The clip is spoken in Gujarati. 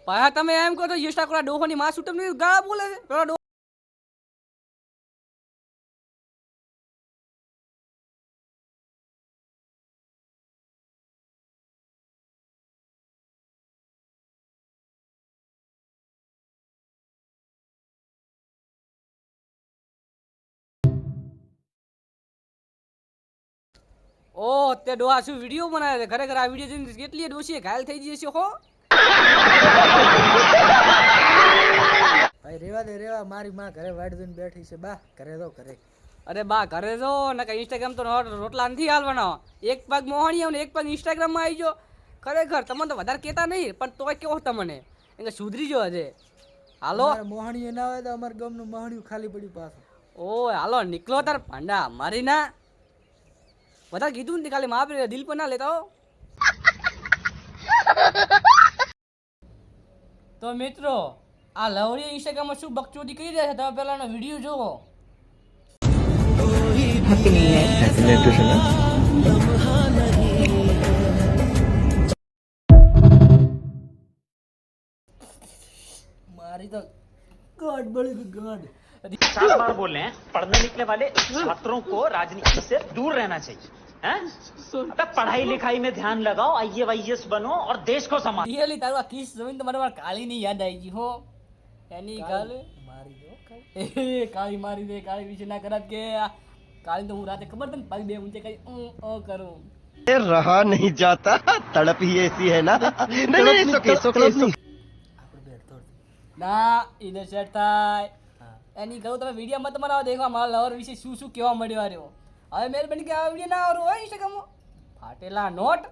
પાછા તમે એમ કહો તો ઇન્સ્ટાગ્રામ ડોહોની માં શૂટર ની ગાળા બોલે છે પેલા ડોહો. ઓ તે ડોહા શું વિડીયો બનાવે છે ખરેખર આ વિડીયો જોઈને કેટલી ડોશી ઘાયલ થઈ જશે હો. ભાઈ રેવા મારી માં ઘરે વાડ દઈને બેઠી છે બા ઘરે તો ઘરે. અરે બા ઘરે જો ને કઈ ઇન્સ્ટાગ્રામ તો રોટલા નથી હાલવાના. એક પગ મોહણી આવ ને એક પગ ઇન્સ્ટાગ્રામમાં આવી ગયો. ખરેખર તમને તો વધારે કહેતા નહીં પણ તોય કેવો તમને એટલે સુધરી જો હજે. હાલો મોહણીઓ ના હોય તો અમારા ગામનું મોહણીયું ખાલી પડ્યું પાછું. ઓ હાલો નીકળો તાર પાંડા મારી ના વધારે કીધું ને ખાલી માપે દિલ પર ના લેતા હો. તો મિત્રો આ લવરી ઇન્સ્ટાગ્રામમાં શું બકચોદી કરી રહ્યા છે તમે પહેલાનો વિડીયો જોવો. મારી તો ગાડ બળી ગાડ. 7 बार बोल रहे हैं पढ़ने निकले वाले छात्रों को राजनीति से दूर रहना चाहिए हैं? अबे पढ़ाई लिखाई में ध्यान लगाओ IAS बनो और देश को संभालो. રિયલી તારું આ કિસ જોઈને તો મને કાળી ની યાદ આવી ગઈ હો. એની ગાલ મારી દો એ કાળી મારી દે કાળી વિશે ના કરાત કે કાળી તો હું રાતે ખબર તને પગ બે ઊંચે કઈ કરું रहा नहीं जाता तड़प ही ऐसी है ना नहीं नहीं ના ઈધર સેટ થાય એની કહું તમે વિડીયોમાં તમારા દેખવા મારા લવર વિશે શું શું કહેવા મળ્યો રહ્યો. હવે મહેરબાની કે આ વિડીયો ના આવરો હોય ઇન્સ્ટાગ્રામમાં ફાટેલા નોટ.